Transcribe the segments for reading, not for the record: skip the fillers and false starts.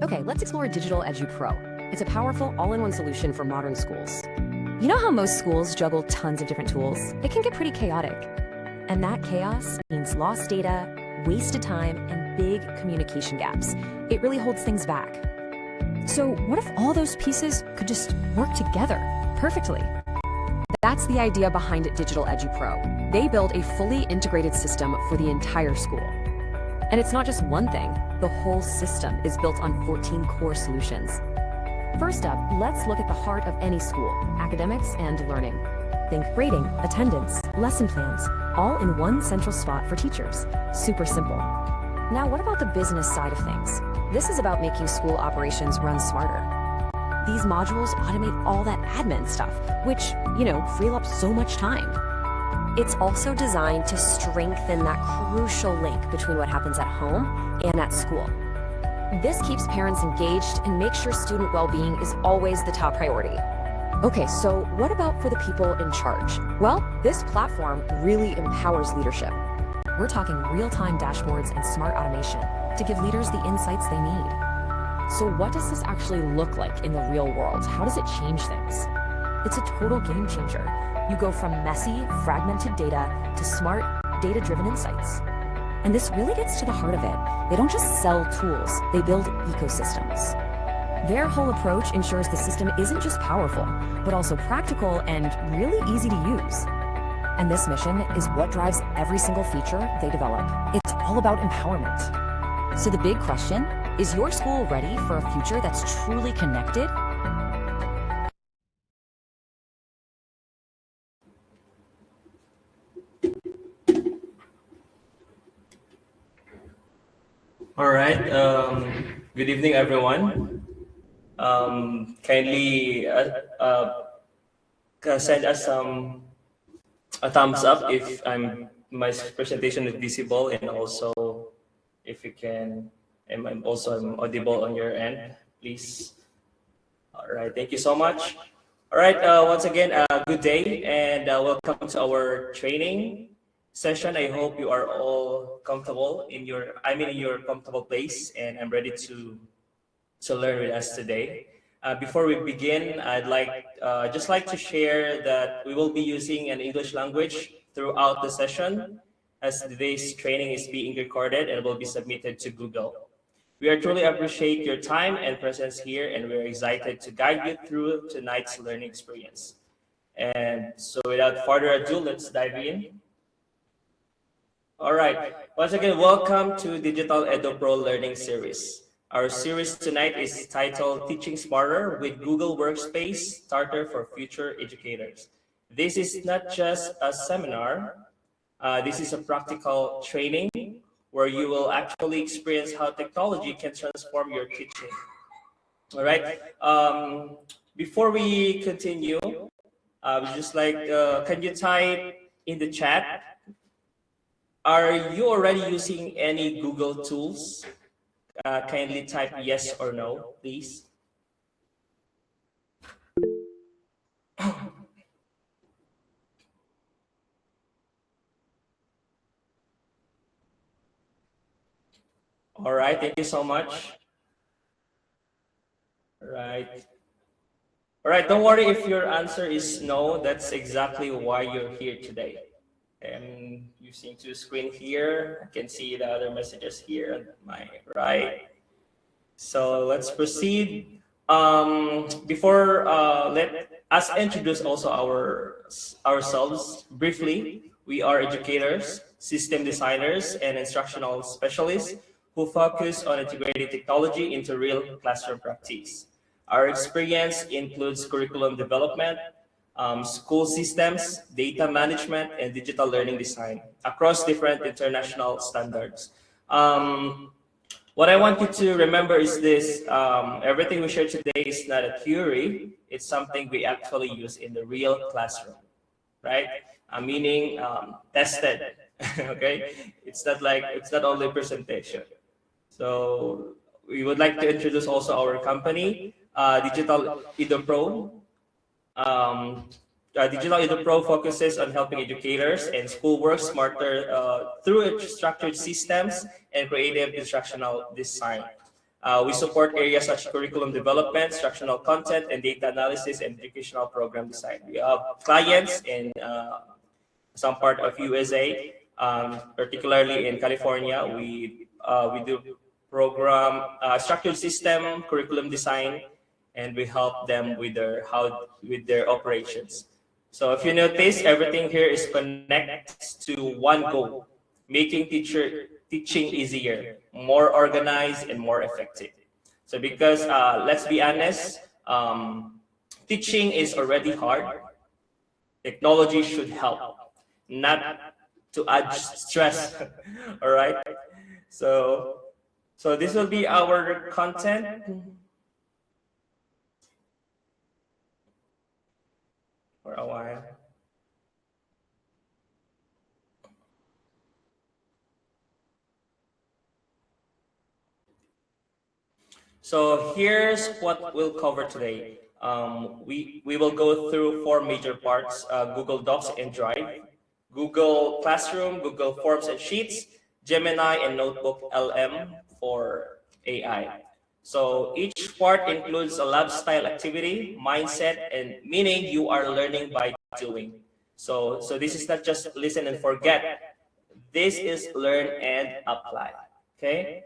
Okay, let's explore Digital Edu Pro. It's a powerful all-in-one solution for modern schools. You know how most schools juggle tons of different tools? It can get pretty chaotic. And that chaos means lost data, wasted time, and big communication gaps. It really holds things back. So what if all those pieces could just work together perfectly? That's the idea behind Digital Edu Pro. They build a fully integrated system for the entire school. And it's not just one thing. The whole system is built on 14 core solutions. First up, let's look at the heart of any school, academics and learning. Think grading, attendance, lesson plans, all in one central spot for teachers. Super simple. Now, what about the business side of things? This is about making school operations run smarter. These modules automate all that admin stuff, which, free up so much time. It's also designed to strengthen that crucial link between what happens at home and at school. This keeps parents engaged and makes sure student well-being is always the top priority. Okay, so what about for the people in charge? Well, this platform really empowers leadership. We're talking real-time dashboards and smart automation to give leaders the insights they need. So what does this actually look like in the real world? How does it change things? It's a total game changer. You go from messy, fragmented data to smart, data-driven insights. And this really gets to the heart of it. They don't just sell tools, they build ecosystems. Their whole approach ensures the system isn't just powerful, but also practical and really easy to use. And this mission is what drives every single feature they develop. It's all about empowerment. So the big question, is your school ready for a future that's truly connected? All right. Good evening, everyone. Kindly send us a thumbs up if my presentation is visible, and also if you can, I'm audible on your end, please. All right. Thank you so much. All right. Once again, good day, and welcome to our training session. I hope you are all comfortable in your comfortable place, and I'm ready to learn with us today. Before we begin, I'd just like to share that we will be using an English language throughout the session, as today's training is being recorded and will be submitted to Google. We truly appreciate your time and presence here, and we're excited to guide you through tonight's learning experience. And so without further ado, let's dive in. All right. Once again, welcome to Digital EduPro Learning Series. Our series tonight is titled Teaching Smarter with Google Workspace Starter for Future Educators. This is not just a seminar. This is a practical training where you will actually experience how technology can transform your teaching. All right. Before we continue, can you type in the chat? Are you already using any Google tools? Kindly type yes or no, please. All right, thank you so much. All right. All right, don't worry if your answer is no. That's exactly why you're here today. I'm using two screen here. I can see the other messages here on my right. So let's proceed. Let us introduce also ourselves briefly. We are educators, system designers, and instructional specialists who focus on integrating technology into real classroom practice. Our experience includes curriculum development, school systems, data management, and digital learning design across different international standards. What I want you to remember is this: everything we share today is not a theory, it's something we actually use in the real classroom, right? Meaning tested, okay? It's not only presentation. So we would like to introduce also our company, Digital EduPro. Digital EduPro focuses on helping educators and school work smarter through structured systems and creative instructional design. We support areas such as curriculum development, instructional content, and data analysis and educational program design. We have clients in some part of USA, particularly in California. We do program structured system, curriculum design, and we help them with their operations. So if you notice, everything here is connected to one goal: making teaching easier, more organized, and more effective. So because let's be honest, teaching is already hard. Technology should help, not to add stress. All right. So this will be our content for a while. So here's what we'll cover today. We will go through four major parts: Google Docs and Drive, Google Classroom, Google Forms and Sheets, Gemini, and Notebook LM for AI. So each part includes a lab style activity, mindset, and meaning you are learning by doing. So this is not just listen and forget. This is learn and apply. Okay.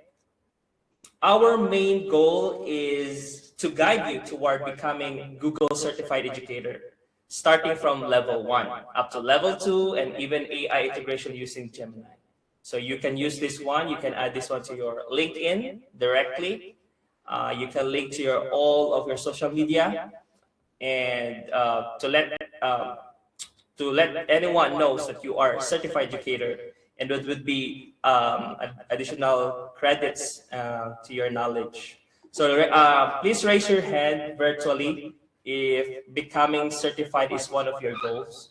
Our main goal is to guide you toward becoming Google certified educator, starting from level 1 up to level 2 and even AI integration using Gemini. So you can use this one, you can add this one to your LinkedIn directly. You can link to your all of your social media, and uh, to let anyone knows that you are a certified educator, and it would be additional credits to your knowledge. So please raise your hand virtually if becoming certified is one of your goals.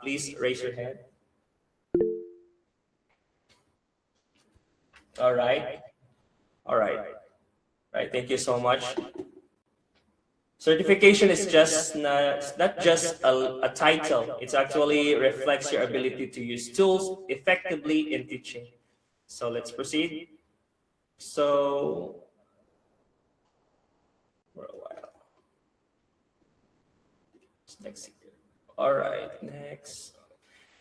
Please raise your hand. All right. All right. Right. Thank you so much. Certification is just not just a title. It actually reflects your ability to use tools effectively in teaching. So let's proceed. So for a while. Next. All right. Next.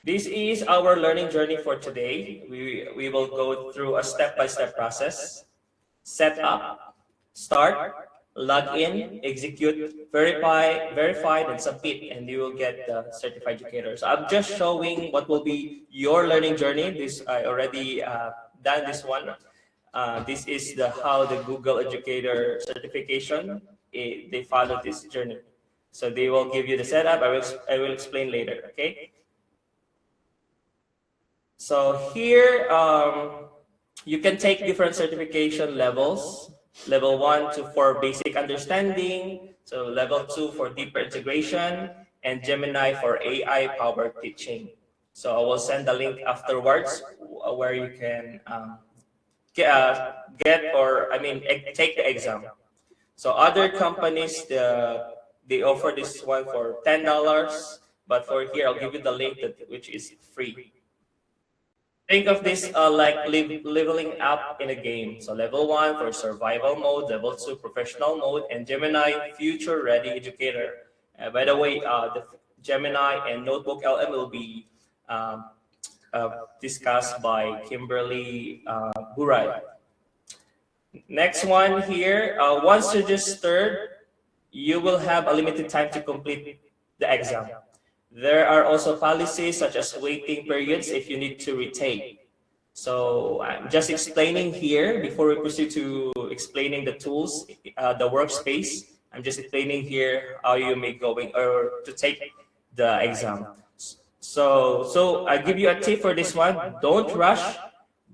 This is our learning journey for today. We will go through a step-by-step process. Set up, start, log in, execute, verify, and submit, and you will get the certified educator. So I'm just showing what will be your learning journey. This I already done this one. This is the how the Google Educator certification. They follow this journey. So they will give you the setup. I will explain later. Okay. So here you can take different certification levels. Level 1 to for basic understanding. So level 2 for deeper integration, and Gemini for AI powered teaching. So I will send the link afterwards where you can take the exam. So other companies, they offer this one for $10, but for here I'll give you the link which is free. Think of this like leveling up in a game. So level 1 for survival mode, level 2 professional mode, and Gemini future ready educator. By the way, the Gemini and Notebook LM will be discussed by Kimberly Burai. Next one here, once registered, you will have a limited time to complete the exam. There are also policies such as waiting periods if you need to retake. So I'm just explaining here before we proceed to explaining the tools, the workspace. I'm just explaining here how you may going or to take the exam. So I give you a tip for this one. Don't rush,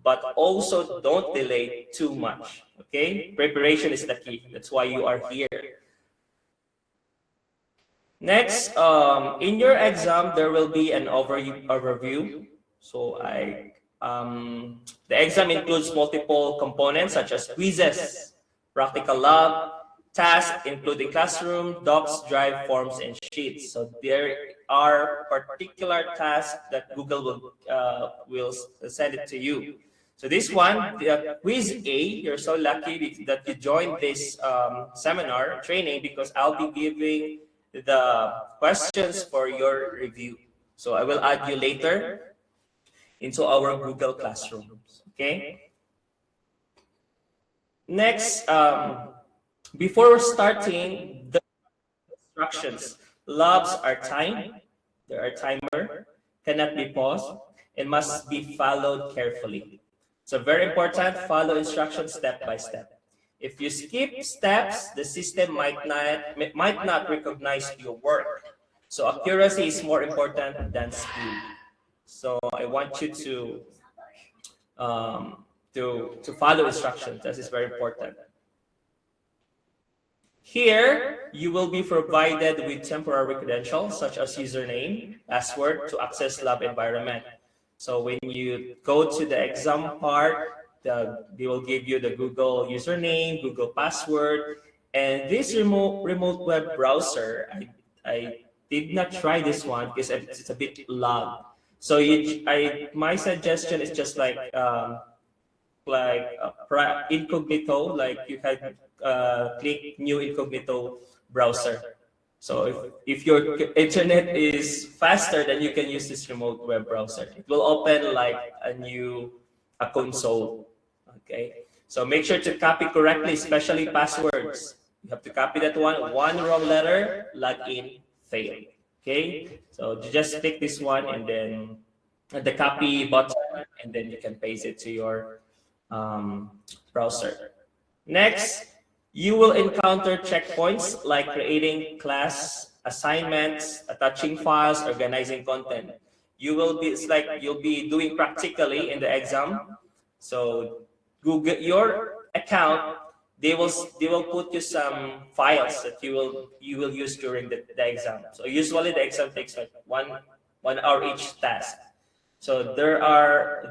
but also don't delay too much. Okay, preparation is the key. That's why you are here. Next, in your exam, there will be an overview. So the exam includes multiple components such as quizzes, practical lab, tasks including classroom, docs, drive, forms, and sheets. So there are particular tasks that Google will send it to you. So this one, the quiz A, you're so lucky that you joined this seminar training because I'll be giving the questions for your review. So I will add you later into our Google Classrooms. Okay. Next, before starting, the instructions. Labs are timed. There are timer, cannot be paused, and must be followed carefully. So very important, follow instructions step by step. If you skip steps, the system might not recognize your work. So accuracy is more important than speed. So I want you to follow instructions. This is very important. Here, you will be provided with temporary credentials such as username, password to access lab environment. So when you go to the exam part, they will give you the Google username, Google password, and this remote web browser. I did not try this one because it's a bit long. So my suggestion is just like like incognito, like you can click new incognito browser. So if your internet is faster, then you can use this remote web browser. It will open like a console. Okay. So make sure to copy correctly, especially passwords. You have to copy that one wrong letter, login, fail. Okay. So you just click this one and then the copy button, and then you can paste it to your browser. Next, you will encounter checkpoints like creating class assignments, attaching files, organizing content. It's like you'll be doing practically in the exam. So Google your account, they will put you some files that you will use during the exam. So usually the exam takes like one hour each task. So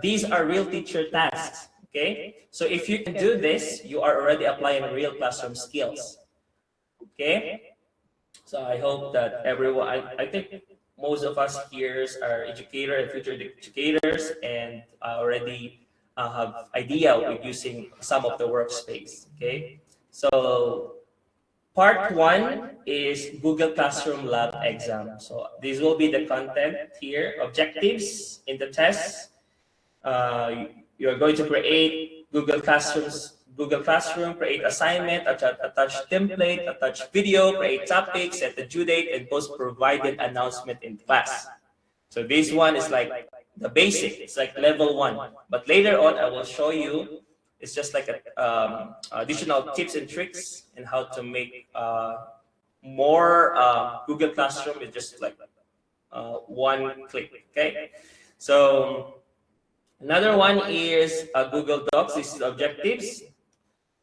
these are real teacher tasks. Okay, so if you can do this, you are already applying real classroom skills. Okay, so I hope that everyone, I think most of us here are educators and future educators, and already have idea with using some of the workspace. Okay, so part 1 is Google Classroom Lab exam. So this will be the content here, objectives in the test. You're going to create Google Classroom, create assignment, attach template, attach video, create topics, set the due date, and post provided announcement in class. So this one is like the basic, it's like level 1. But later on, I will show you, it's just like additional tips and tricks and how to make more Google Classroom with just like one click, okay? So another one is Google Docs. This is objectives.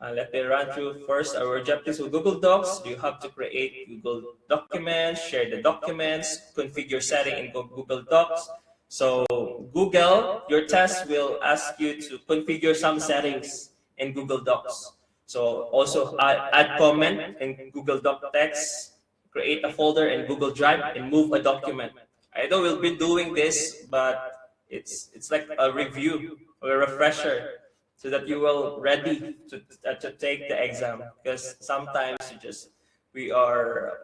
Let me run through first our objectives with Google Docs. You have to create Google documents, share the documents, configure setting in Google Docs. So Google, your test will ask you to configure some settings in Google Docs. So also add comment in Google Doc text, create a folder in Google Drive, and move a document. I know we'll be doing this, but it's like a review or a refresher so that you will ready to take the exam, because sometimes we are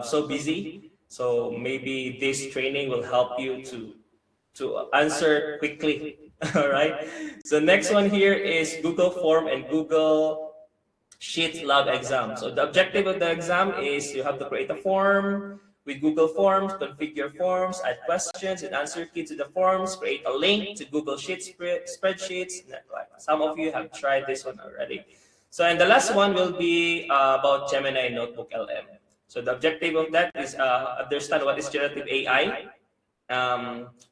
so busy. So maybe this training will help you to answer quickly. All right. So next one here is Google Form and Google Sheet Lab exam. So the objective of the exam is you have to create a form with Google Forms, configure forms, add questions and answer key to the forms, create a link to Google Sheets spreadsheets. Some of you have tried this one already. So and the last one will be about Gemini Notebook LM. So the objective of that is understand what is generative AI,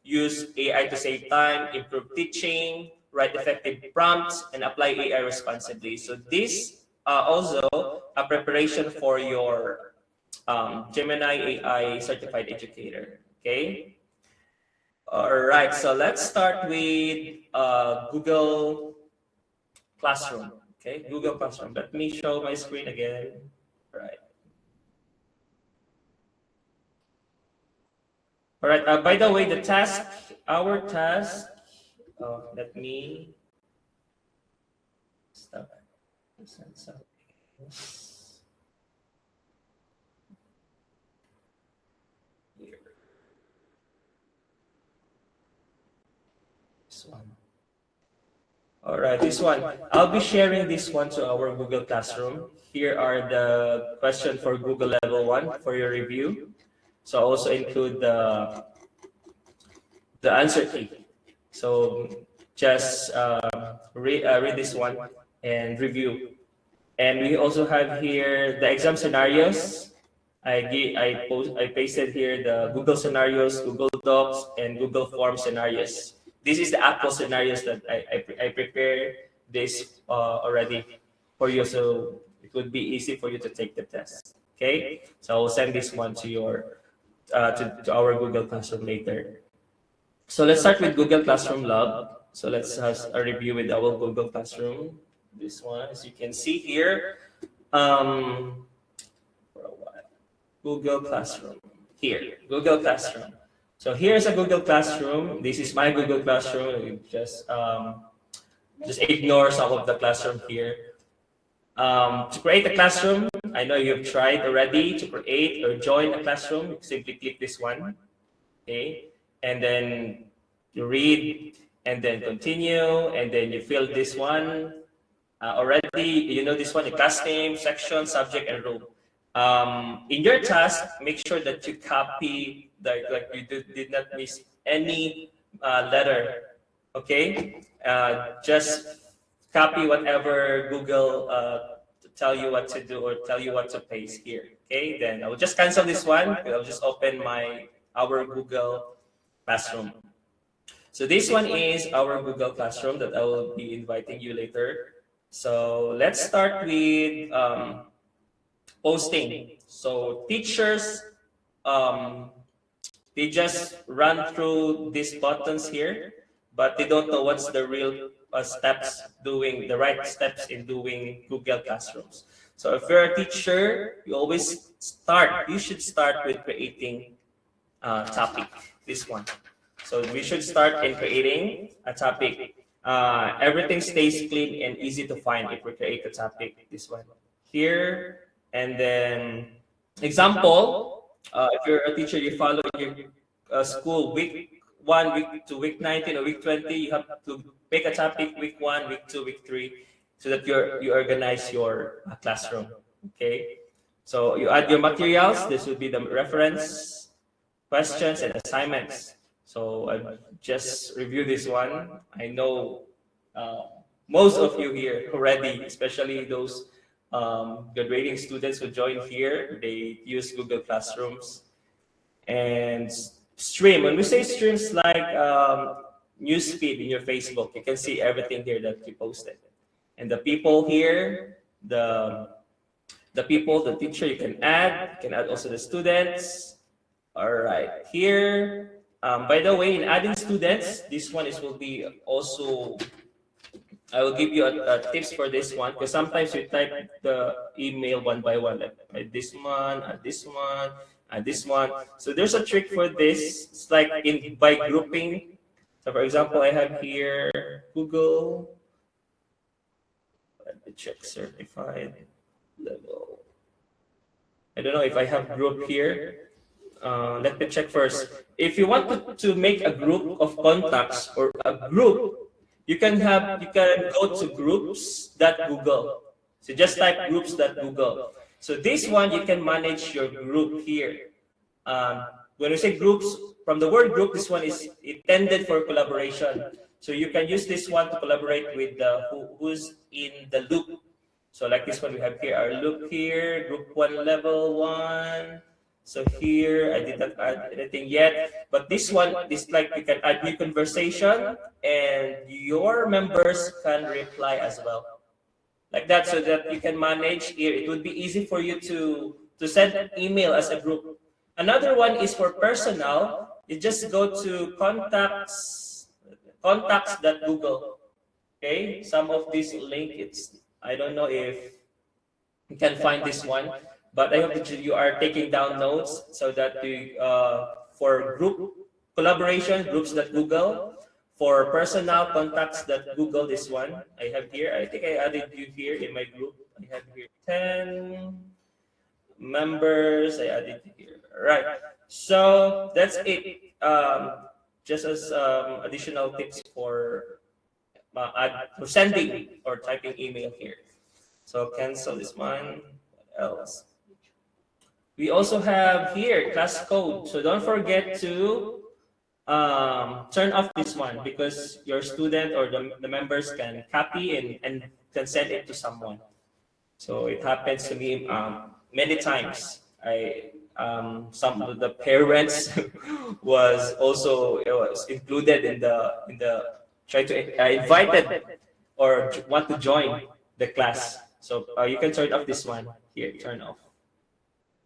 use AI to save time, improve teaching, write effective prompts, and apply AI responsibly. So this also a preparation for your Gemini AI certified educator. Okay. All right. So let's start with Google Classroom. Okay, Google Classroom. Let me show my screen again. Right. All right. By the way, our task. Let me stop. Here. This one. All right, this one. I'll be sharing this one to our Google Classroom. Here are the questions for Google Level 1 for your review. So I also include the answer key. So just read this one and review. And we also have here the exam scenarios. I pasted here the Google scenarios, Google Docs, and Google Form scenarios. This is the actual scenarios that I prepared this already for you, so it would be easy for you to take the test. Okay, so I'll send this one to your to our Google Classroom later. So let's start with Google Classroom Lab. So let's have a review with our Google Classroom. This one, as you can see here, Google Classroom. Here, Google Classroom. So here's a Google Classroom. This is my Google Classroom. We just just ignore some of the classroom here. To create a classroom, I know you've tried already to create or join a classroom. Simply click this one, okay, and then you read, and then continue, and then you fill this one. Already, you know this one: the class name, section, subject, and room. In your task, make sure that you copy like you did not miss any letter. Okay, just copy whatever Google tell you what to do or tell you what to paste here. Okay, then I will just cancel this one. I'll just open our Google Classroom. So this one is our Google Classroom that I will be inviting you later. So let's start with posting. So teachers, they just run through these buttons here, but they don't know what's the real the right steps in doing Google Classrooms. So if you're a teacher, you should start with creating a topic, this one. So we should start in creating a topic. Everything stays clean and easy to find if we create a topic, this one here. And then example, if you're a teacher, you follow your school week 1, week to week 19 or week 20, you have to pick a topic week 1, week 2, week 3, so that you organize your classroom. Okay, so you add your materials. This will be the reference, questions, and assignments. So I just review this one. I know most of you here already, especially those graduating students who join here, they use Google Classrooms. And stream, when we say streams, like newsfeed in your Facebook, you can see everything here that you posted. And the people here, the teacher, you can add also the students. All right, here. By the way, in adding students, this one will be also, I will give you a tips for this one, because sometimes you type the email one by one, like this one, this one, and this one. So there's a trick for this. It's like by grouping. So for example, I have here Google. Let me check certified level. I don't know if I have group here. Let me check first. If you want to make a group of contacts or a group, you can go to groups.google. So just type groups.google. So this one, you can manage your group here. When we say groups, from the word group, this one is intended for collaboration. So you can use this one to collaborate with who's in the loop. So like this one we have here, our loop here, group 1, level 1. So here, I did not add anything yet, but this one is like you can add new conversation and your members can reply as well. Like that, so that you can manage here. It would be easy for you to send an email as a group. Another one is for personal. You just go to contacts.google. Okay, some of this link, I don't know if you can find this one, but I hope that you are taking down notes so that for group collaboration, groups.google. For personal, contacts.google, this one I have here. I think I added you here in my group. I have here 10 members. I added you here. All right. So that's it. Just as additional tips for sending or typing email here. So cancel this one. What else? We also have here class code. So don't forget to turn off this one, because your student or the members can copy and can send it to someone. So it happens to me many times. Some of the parents was included in the try to invited or want to join the class. So you can turn off this one here. Turn off.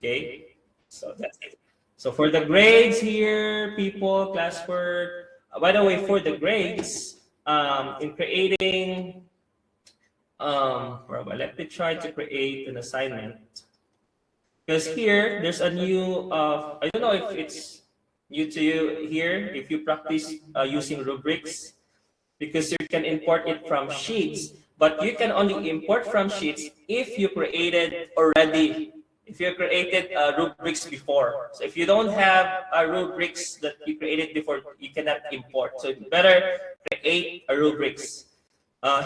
Okay. So that's it. So for the grades here, people, classwork. By the way, for the grades, in creating, let me try to create an assignment. Because here, there's a new, I don't know if it's new to you here, if you practice using rubrics. because you can import it from Sheets, but you can only import from Sheets if you created already, if you created rubrics before. So if you don't have rubrics that you created before, you cannot import. So better create a rubrics.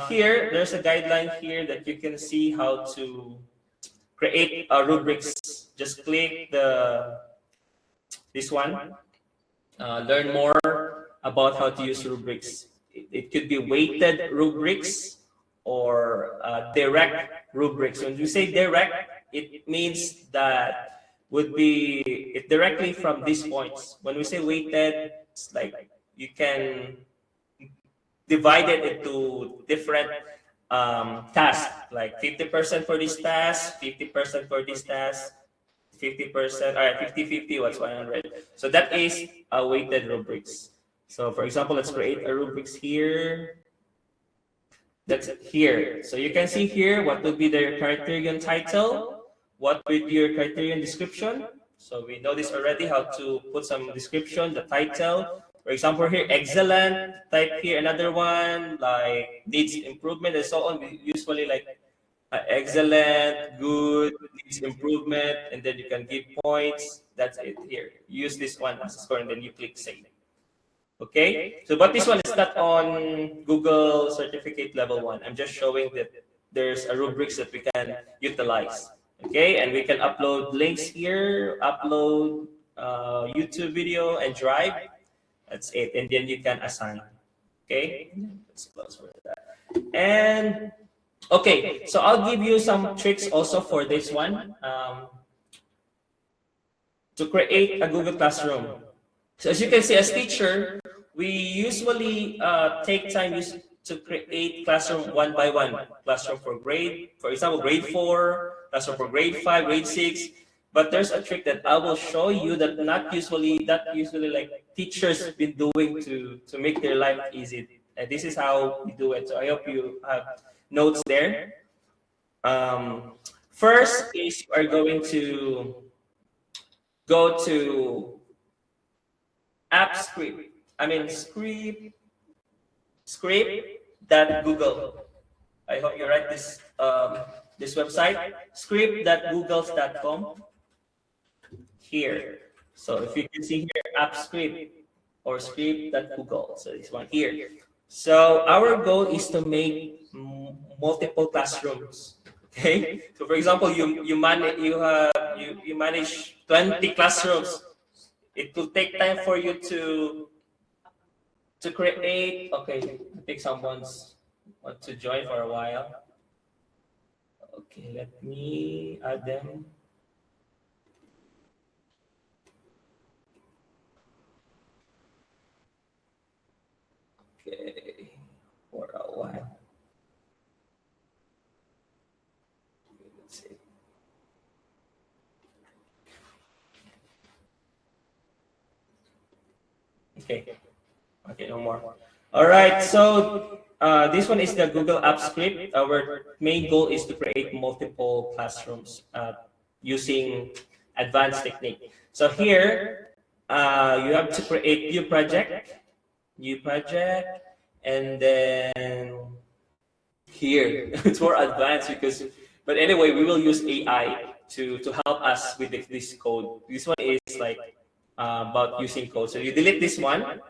Here, there's a guideline here that you can see how to create a rubrics. Just click this one. Learn more about how to use rubrics. It could be weighted rubrics or direct rubrics. When you say direct, it means that would be it directly from these points. When we say weighted, it's like you can divide it into different tasks, like 50% for this task, 50% for this task, 50%, all right, 50-50, what's 100? So that is a weighted rubrics. So for example, let's create a rubrics here. That's here. So you can see here what would be the criterion title, what would be your criterion description. So we know this already, how to put some description, the title. For example, here, excellent, type here another one, like needs improvement and so on. We usually like excellent, good, needs improvement, and then you can give points. That's it here. Use this one as a score and then you click save. Okay, so but this one is not on Google Certificate Level 1. I'm just showing that there's a rubrics that we can utilize. Okay, and we can upload links here, upload YouTube video and Drive. That's it, and then you can assign. Okay, let's close for that. And okay, so I'll give you some tricks also for this one. To create a Google Classroom. So as you can see, as teacher, we usually take time to create classroom one by one. Classroom for grade, for example, grade 4, classroom for grade 5, grade 6. But there's a trick that I will show you that not usually like teachers have been doing to make their life easy. And this is how we do it. So I hope you have notes there. First is you are going to go to script.google. I hope you write this this website, script.googles.com. Here. So if you can see here, AppScript or script.google. So this one here. So our goal is to make multiple classrooms. Okay. So for example, you manage 20 classrooms. It will take time for you to create. Okay, I think someone's want to join for a while. Okay, let me add them. Okay, for a while. Let's see. Okay, no more. All right, so this one is the Google Apps Script. Our main goal is to create multiple classrooms using advanced technique. So here, you have to create new project, and then here, it's more advanced because, but anyway, we will use AI to help us with this code. This one is like about using code. So you delete this one.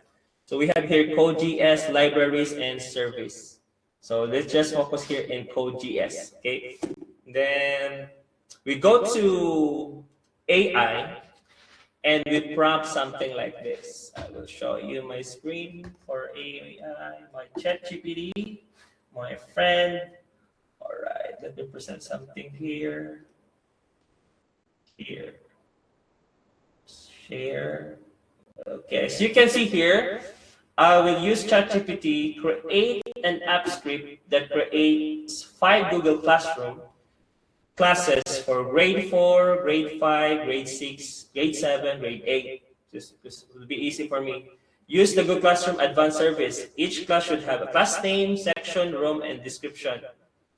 So we have here Code.js, libraries, and service. So let's just focus here in Code.js. Okay. Then we go to AI and we prompt something like this. I will show you my screen for AI, my ChatGPT, my friend. All right, let me present something here. Here. Share. Okay, so you can see here, I will use ChatGPT, create an app script that creates 5 Google Classroom classes for grade 4, grade 5, grade 6, grade 7, grade 8. Just it will be easy for me. Use the Google Classroom Advanced Service. Each class should have a class name, section, room, and description.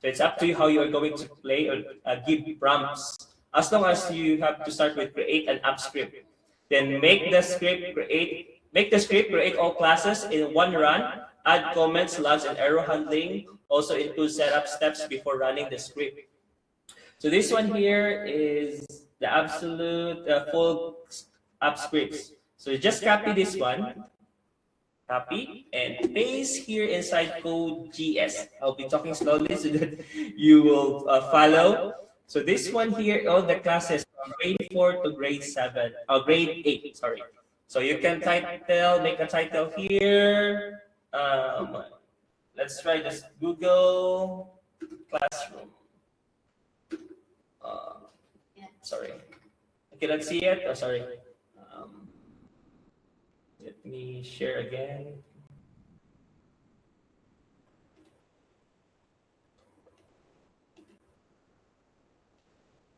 So it's up to you how you are going to play or give prompts. As long as you have to start with create an app script. Then make the script create all classes in one run add comments, logs, and error handling. Also include setup steps before running the script. So this one here is the absolute full app scripts. So you just copy this one, copy, and paste here inside code.js. I'll be talking slowly so that you will follow. So this one here, all the classes from grade 4 to grade 7, or grade 8, sorry. So you can make a title here. Let's try this Google Classroom. Sorry, I cannot see it. Oh, sorry. Let me share again.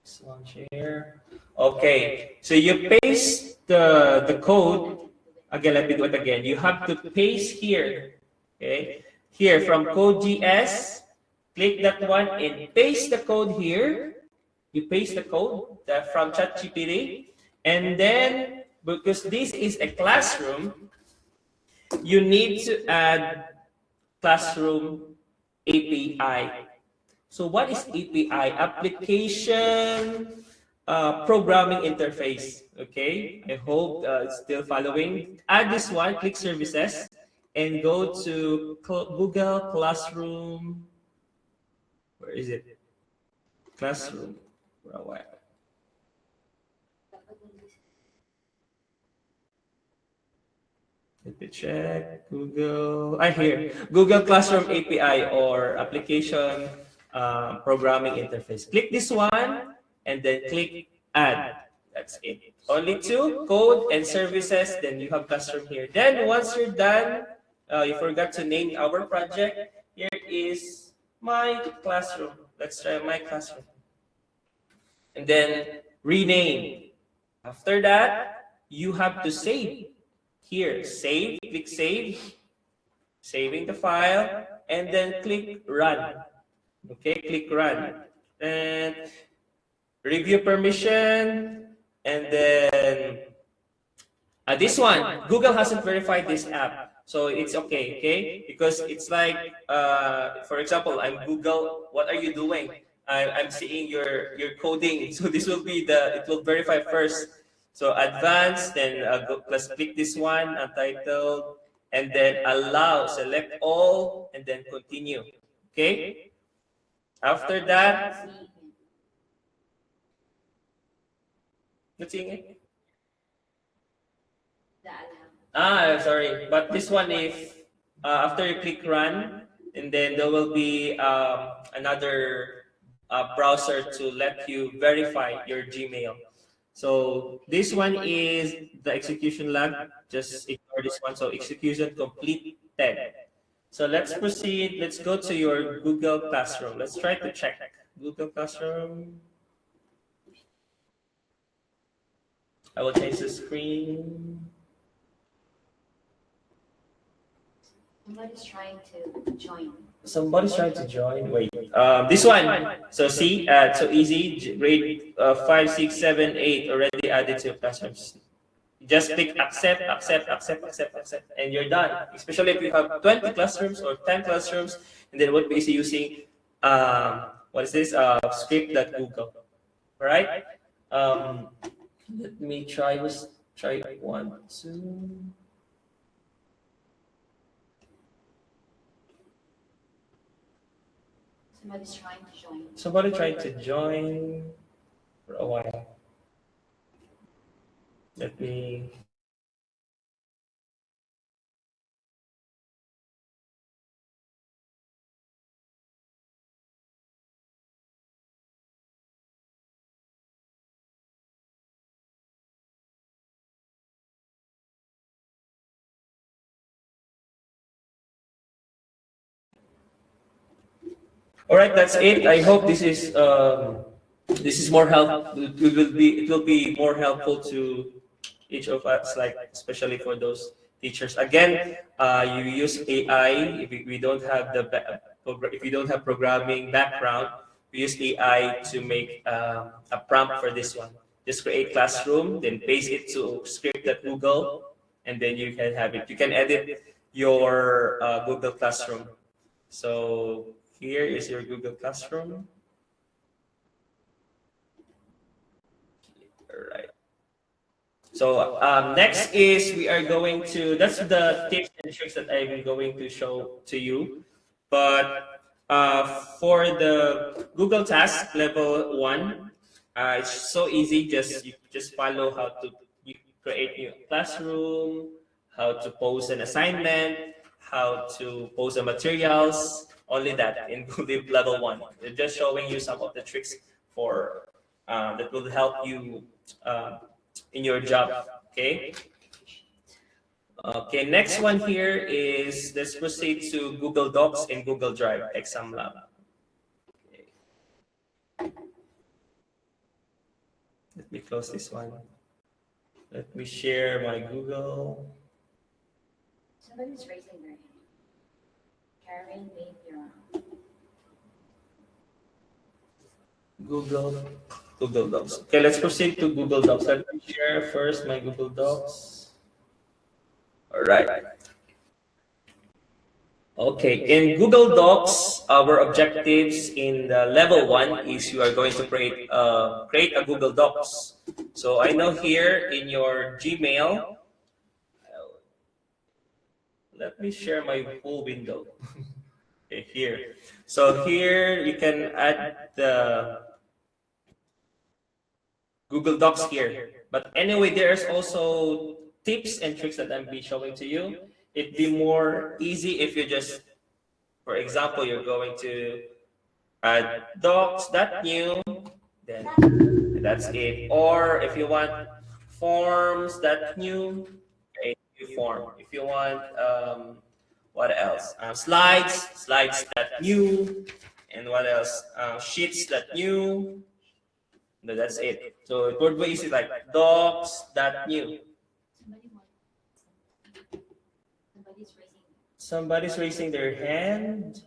This one share. Okay, so you paste the code. Again, let me do it again. You have to paste here. Okay, here from code.js, click that one and paste the code here. You paste the code from ChatGPT, and then because this is a classroom, you need to add Classroom API. So what is API? Application Programming Interface. Okay, I hope it's still following. Add this one, click Services, and go to Google Classroom. Where is it? Classroom. Let me check. Google. Here. Google Classroom API or Application Programming Interface. Click this one and then click Add. That's it. Only two, code and services. Then you have Classroom here. Then once you're done, you forgot to name our project. Here is My Classroom. Let's try My Classroom. And then rename. After that, you have to save. Here, save, click save, saving the file, and then click run. Okay, click run. And review permission, and then this one, Google hasn't verified this app. So it's okay, because it's like, for example, I'm Google, what are you doing? I'm seeing your coding, so this will be it will verify first. So advanced, then let's click this one, untitled, and then allow, select all, and then continue. Okay. After that, not seeing it. Sorry, but this one, if after you click run, and then there will be another browser to let you verify your Gmail. So this one is the execution log. Just ignore this one. So execution completed. So let's proceed. Let's go to your Google Classroom. Let's try to check Google Classroom. I will change the screen. Somebody's trying to join. Somebody's trying to join. Wait. This one. So see, so easy. Grade 5, 6, 7, 8 already added to your classrooms. Just click accept, and you're done. Especially if you have 20 classrooms or 10 classrooms, and then what basically using what is this? Script.google. All right. Let me try 1, 2. Somebody's trying to join. Somebody tried to join for a while. Let me. All right, that's it. I hope this is more help. It will be more helpful to each of us, like especially for those teachers. Again, you use AI. If we don't have if you don't have programming background, we use AI to make a prompt for this one. Just create Classroom, then paste it to script.google, and then you can have it. You can edit your Google Classroom. So here is your Google Classroom. All right. So next is we are going to, that's the tips and tricks that I'm going to show to you. But for the Google Task Level 1, it's so easy. You just follow how to create new classroom, how to post an assignment, how to post the materials. Only that in Google Level 1. They're just showing you some of the tricks for that will help you in your job. Okay. Okay, next one here is, let's proceed to Google Docs and Google Drive Exam Lab. Okay. Let me close this one. Let me share my Google. Somebody's raising their hand. Karen, maybe you're on. Google Docs. Okay, let's proceed to Google Docs. Let me share first my Google Docs. All right. Okay, in Google Docs, our objectives in the level 1 is you are going to create a Google Docs. So I know here in your Gmail, let me share my full window. Okay, here. So here you can add the Google Docs here. But anyway, there's also tips and tricks that I'm be showing to you. It'd be more easy if you just, for example, you're going to add docs.new, then that's it. Or if you want forms.new, create new form. If you want, what else? Slides.new, and what else? Sheets.new. No, that's it. So it would be easy like docs.new. Somebody's raising their hand.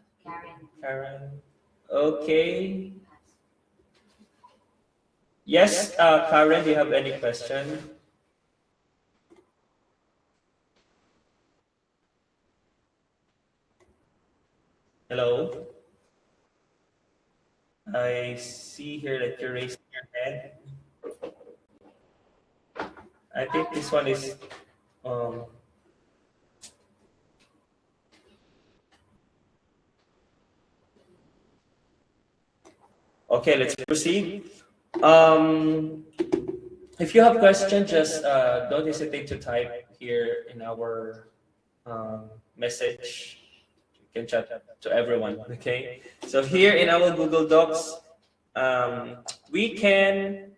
Karen. Okay. Yes, Karen, do you have any question? Hello? I see here that you're raising your hand. I think this one is okay, let's proceed. If you have questions, just don't hesitate to type here in our message. You can chat to everyone, okay? So here in our Google Docs, we can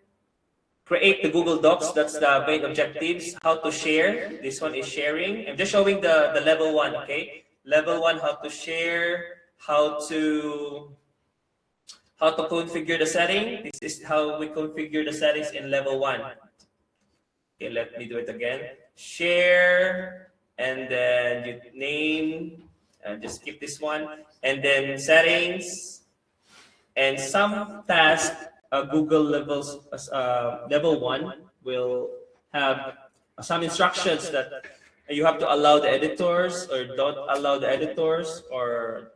create the Google Docs. That's the main objectives. How to share. This one is sharing. I'm just showing the level 1, okay? Level 1, how to share, how to configure the setting. This is how we configure the settings in level 1. Okay, let me do it again. Share, and then you name, and just skip this one, and then settings, and some tasks. Google level 1 will have some instructions that you have to allow the editors or don't allow the editors, or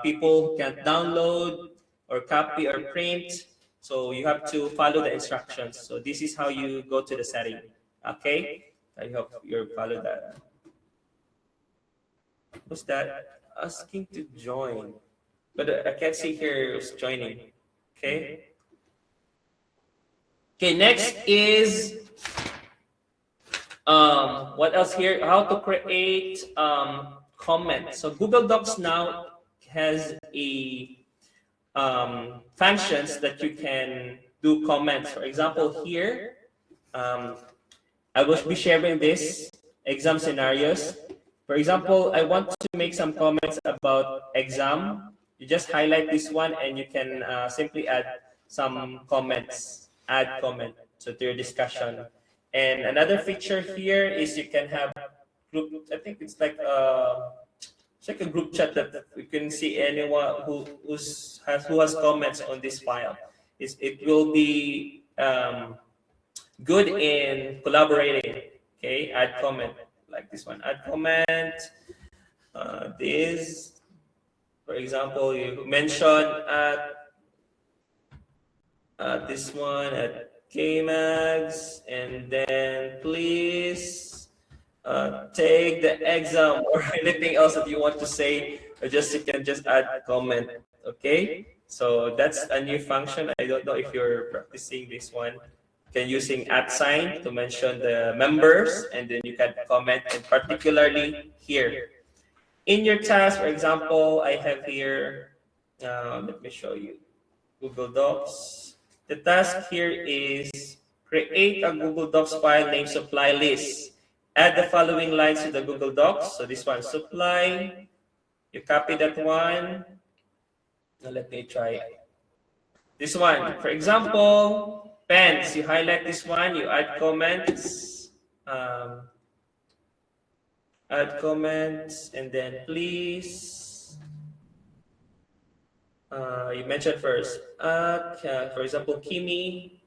people can't download or copy or print. So you have to follow the instructions. So this is how you go to the setting. Okay, I hope you follow that. What's that? Asking to join, but I can't see here who's joining. Okay. Okay, next is what else here? How to create comments. So Google Docs now has a functions that you can do comments. For example, here I will be sharing this exam scenarios. For example, I want to make some comments about exam. You just highlight this one and you can simply add some comments, add comment to your discussion. And another feature here is you can have group, I think it's like a group chat that you can see anyone who has comments on this file. It will be good in collaborating. Okay, add comment like this one. Add comment. This, for example, you mentioned this one at KMAGS, and then please take the exam or anything else that you want to say, or just you can just add a comment. Okay, so that's a new function. I don't know if you're practicing this one. You can using @ to mention the members, and then you can comment, and particularly here in your task. For example, I have here. Let me show you Google Docs. The task here is create a Google Docs file named supply list. Add the following lines to the Google Docs. So this one, supply. You copy that one. Now let me try this one. For example, pens. You highlight this one. You add comments. Add comments, and then please. You mentioned first. For example, Kimi.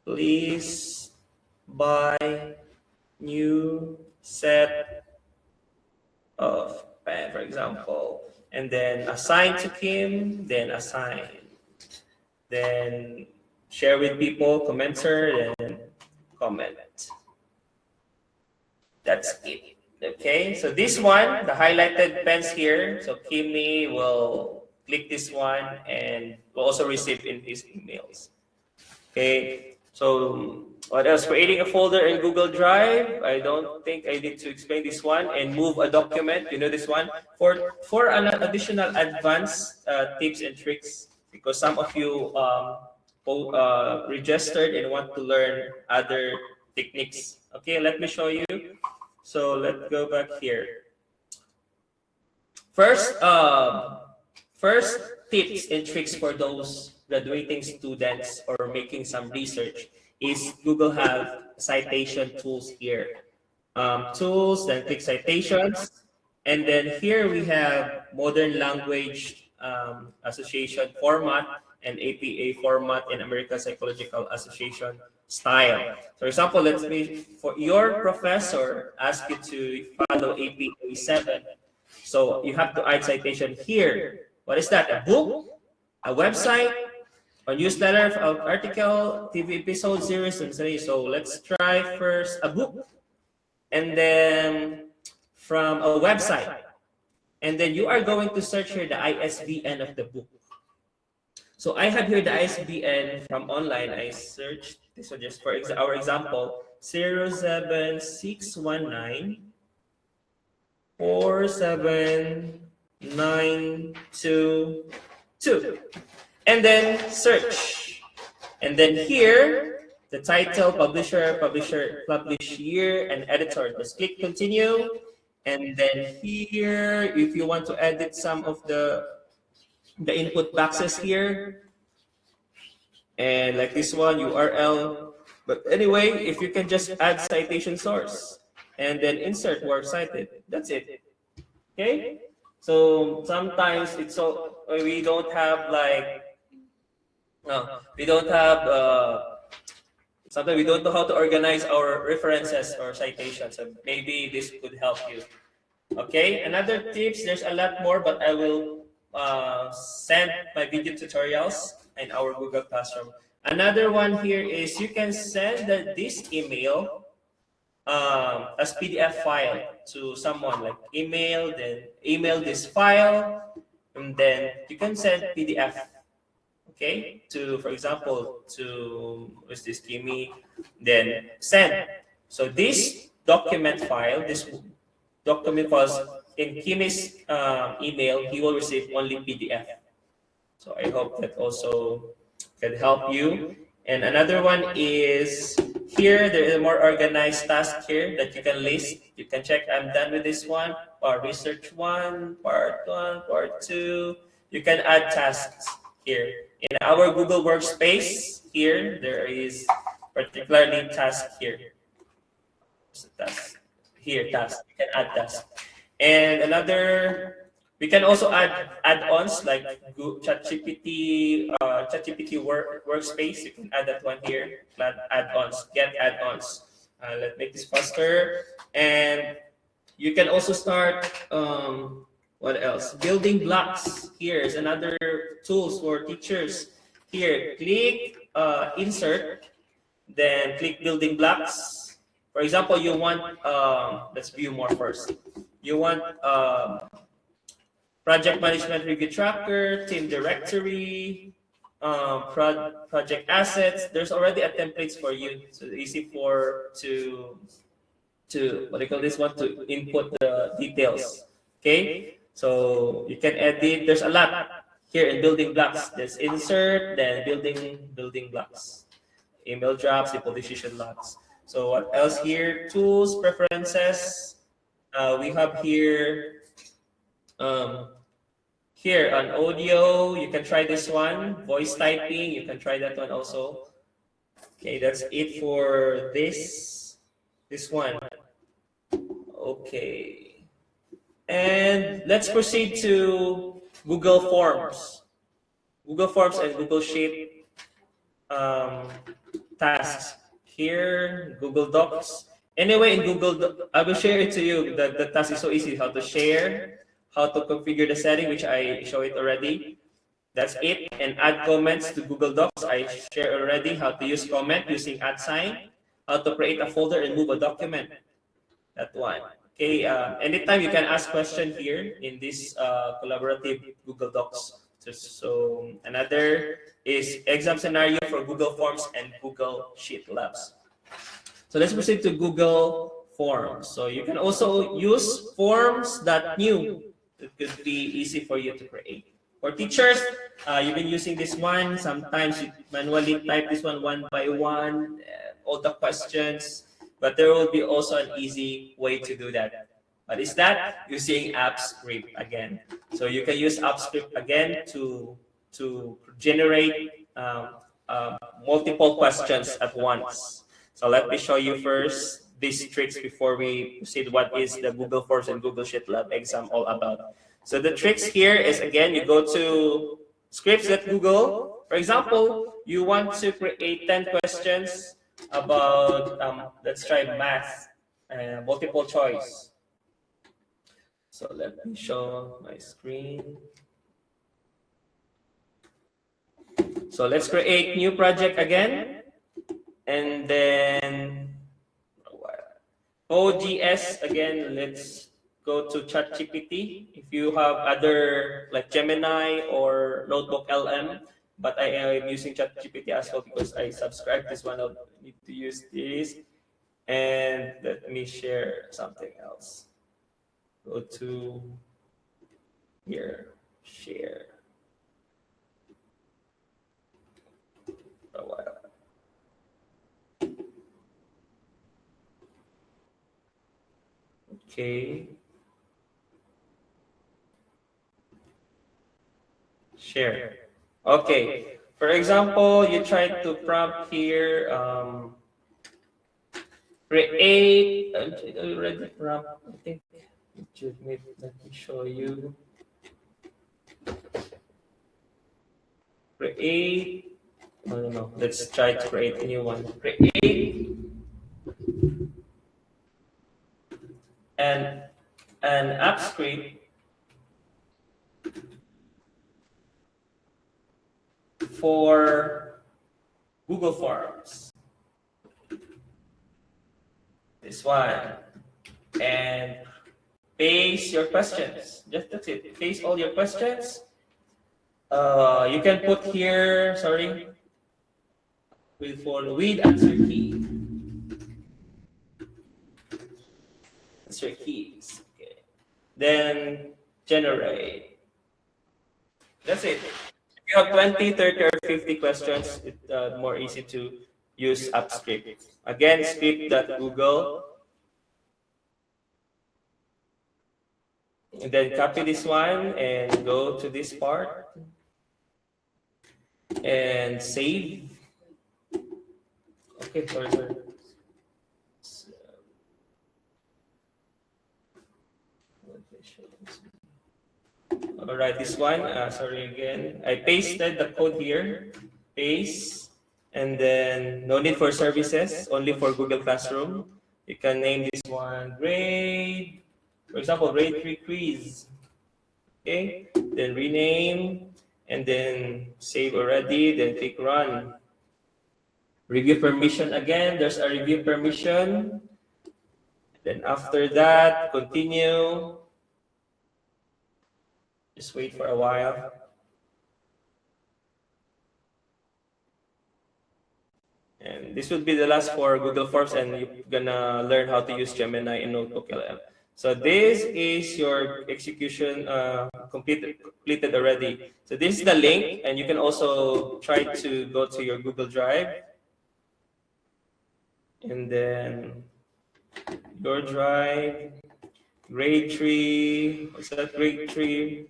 Please buy new set of pen, for example, and then assign to Kim, then assign, then share with people, commenter, then comment. That's it. Okay, so this one, the highlighted pens here, so Kimi will click this one and will also receive in his emails. Okay, so what else? Creating a folder in Google Drive. I don't think I need to explain this one. And move a document. You know this one. For an additional advanced tips and tricks, because some of you registered and want to learn other techniques. Okay, let me show you. So let's go back here. First tips and tricks for those graduating students or making some research is Google have citation tools here. Tools, then click citations. And then here we have Modern Language Association format and APA format and American Psychological Association style. For example, let's say for your professor ask you to follow APA 7. So you have to add citation here. What is that? A book, a website, a newsletter, an article, TV episode, series, and series. So let's try first a book, and then from a website. And then you are going to search here the ISBN of the book. So I have here the ISBN from online. I searched this one just for our example, 07619 47922, and then search. And then here, the title, publisher, publish year, and editor. Just click continue. And then here, if you want to edit some of the input boxes here, and like this one, URL. But anyway, if you can just add citation source and then insert where cited, that's it. Okay, so sometimes it's so we don't have like sometimes we don't know how to organize our references or citations. So maybe this could help you. Okay, another tips. There's a lot more, but I will send my video tutorials in our Google Classroom. Another one here is you can send this email as PDF file to someone, like email, then email this file, and then you can send PDF, okay, to, for example, to, what's this, Kimi, then send. So this document file, this document files in Kimi's email, he will receive only PDF. So I hope that also can help you. And another one is here, there is a more organized task here that you can list. You can check, I'm done with this one, or research 1, part 1, part 2. You can add tasks here. In our Google Workspace, here, there is particularly task here. So task here, task. You can add task. And another, we can also add add-ons like ChatGPT, workspace. You can add that one here. Add-ons, get add-ons. Let's make this faster. And You can also start, what else? Building blocks. Here's another tools for teachers. Here, click insert, then click building blocks. For example, you want, let's view more first. You want project management review tracker, team directory, project assets. There's already a templates for you, so it's easy for to what do you call this one, to input the details. Okay, so you can edit. There's a lot here in building blocks. There's insert, then building blocks, email drops, simple decision logs. So what else here? Tools, preferences. We have here. Here on audio, you can try this one. Voice typing, you can try that one also. Okay, that's it for this one. Okay, and let's proceed to Google Forms. Google Forms and Google Sheet tasks. Here, Google Docs. Anyway, in Google, I will share it to you. The task is so easy. How to share, how to configure the setting, which I show it already. That's it. And add comments to Google Docs. I share already how to use comment using @sign, how to create a folder and move a document. That one. Okay. Anytime you can ask question here in this collaborative Google Docs. So another is exam scenario for Google Forms and Google Sheet Labs. So let's proceed to Google Forms. So you can also use forms.new. It could be easy for you to create. For teachers, you've been using this one. Sometimes you manually type this one by one, all the questions, but there will be also an easy way to do that. But is that using AppScript again? So you can use AppScript again to generate multiple questions at once. So let me show you first these tricks before we proceed. What is the Google Forms and Google Sheet Lab exam all about? So the tricks here is, again, you go to scripts.google. For example, you want to create 10 questions about, let's try math, multiple choice. So let me show my screen. So let's create new project again. And then OGS again, let's go to ChatGPT. If you have other like Gemini or Notebook LM, but I am using ChatGPT as well because I subscribe this one. I need to use this. And let me share something else. Go to here, share. Okay. Share. Okay. For example, you try to prompt here, create, already prompt, I think, let me show you. Create, I don't know, let's try to create a new one. Create an AppScript for Google Forms. This one. And paste your questions. Just that's it. Paste all your questions. You can put here, sorry, with answer key. Answer keys. Okay. Then generate. That's it. If you have 20, 30, or 50 questions, it's more easy to use AppScript. Again, script.google. And then copy this one and go to this part and save. Okay, sorry. All right, this one, sorry again. I pasted the code here, paste, and then no need for services, only for Google Classroom. You can name this one grade For example, grade 3 quiz. Okay, then rename, and then save already, then click run. Review permission again, there's a review permission. Then after that, continue. Just wait for a while. And this would be the last for Google Forms, and you're gonna learn how to use Gemini in Notebook LM. So this is your execution completed already. So this is the link, and you can also try to go to your Google Drive. And then your drive, grade 3, what's that, grade 3?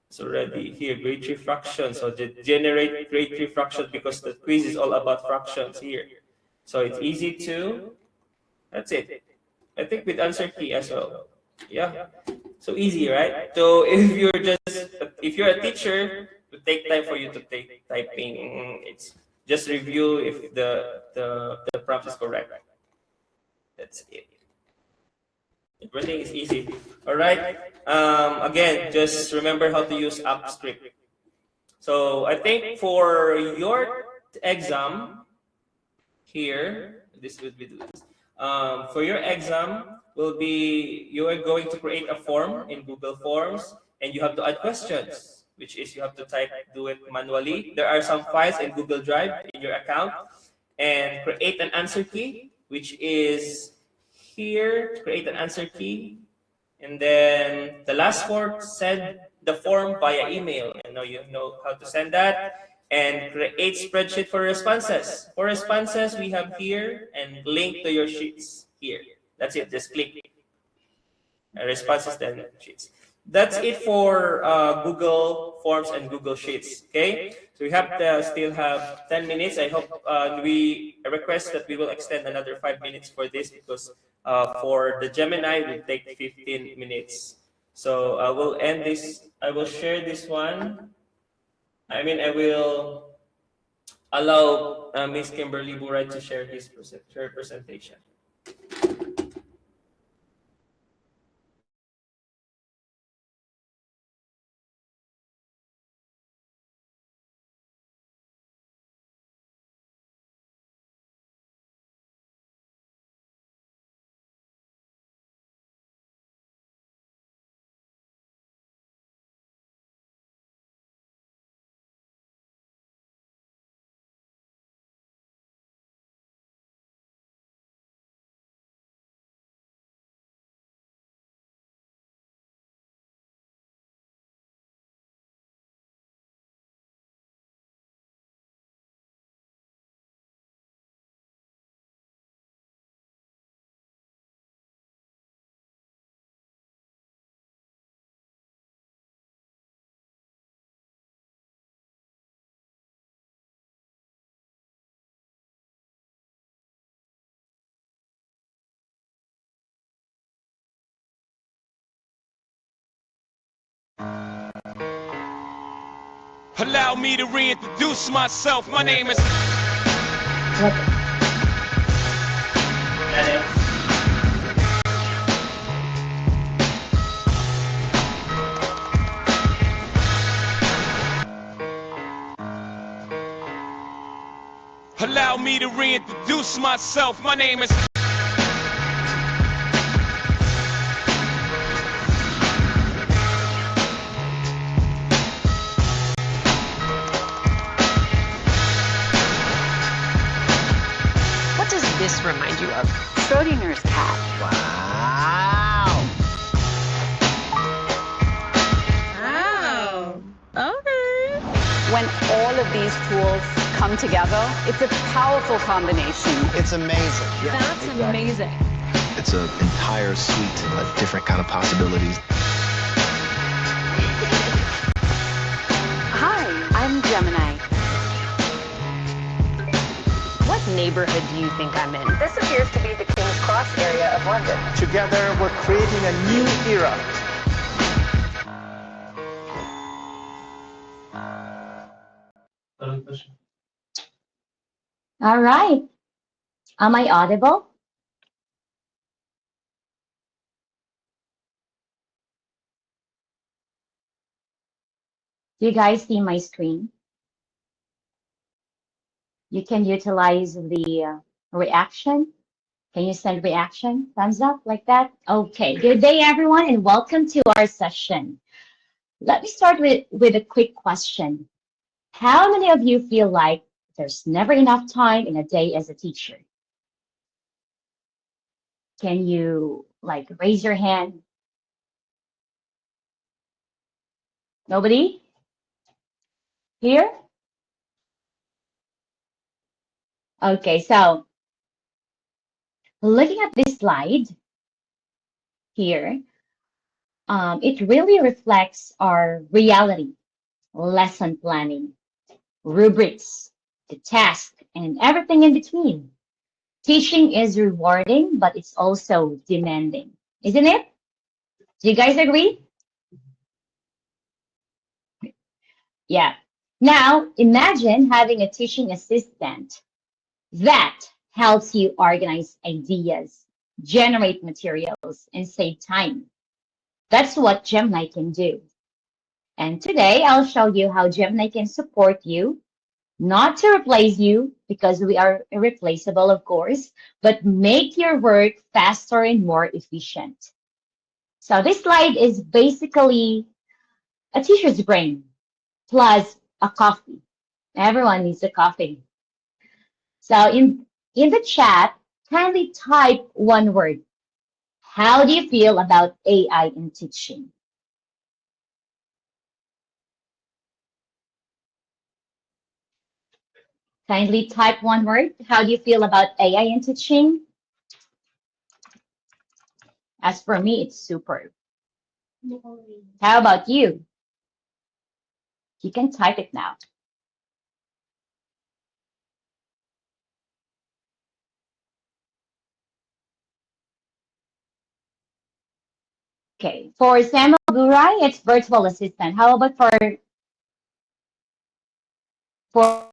It's already here, grade 3 fractions. So generate grade 3 fractions because the quiz is all about fractions here. So it's easy to, that's it. I think with answer key as well. Yeah, so easy, right? So if you're a teacher, it would take time for you to take typing. It's just review if the prompt is correct. That's it. Everything is easy. All right. Again, just remember how to use AppScript. So I think for your exam here, this would be this. For your exam will be, you are going to create a form in Google Forms, and you have to add questions, which is you have to do it manually. There are some files in Google Drive in your account, and create an answer key, which is here, create an answer key. And then the last form, send the form via email. And now you know how to send that. And create spreadsheet for responses. For responses, we have here and link to your sheets here. That's it. Just click responses, then sheets. That's it for Google Forms and Google Sheets. Okay, so we have still have 10 minutes. I hope I request that we will extend another 5 minutes for this, because for the Gemini will take 15 minutes. So I will end this. I will share this one. I will allow Ms. Kimberly Buray to share her presentation. Allow me to reintroduce myself. My name is... Allow me to reintroduce myself. My name is... What does this remind you of? Schrodinger's cat. Wow. Okay. When all of these tools come together, it's a powerful combination. It's amazing. That's amazing. It's an entire suite of different kind of possibilities. Hi, I'm Gemini. What neighborhood do you think I'm in? This appears to be the King's Cross area of London. Together, we're creating a new era. All right. Am I audible? Do you guys see my screen? You can utilize the reaction. Can you send reaction? Thumbs up like that? Okay. Good day, everyone, and welcome to our session. Let me start with a quick question. How many of you feel like there's never enough time in a day as a teacher? Can you like raise your hand? Nobody? Here? Okay, so looking at this slide here, it really reflects our reality, lesson planning, rubrics, the task, and everything in between. Teaching is rewarding, but it's also demanding, isn't it? Do you guys agree? Yeah. Now, imagine having a teaching assistant that helps you organize ideas, generate materials, and save time. That's what Gemini can do. And today I'll show you how Gemini can support you, not to replace you, because we are irreplaceable, of course, but make your work faster and more efficient. So this slide is basically a teacher's brain plus a coffee. Everyone needs a coffee. So in the chat, kindly type one word. How do you feel about AI in teaching? Kindly type one word. How do you feel about AI in teaching? As for me, it's super. How about you? You can type it now. Okay, for Samuel Gurai, it's virtual assistant. How about for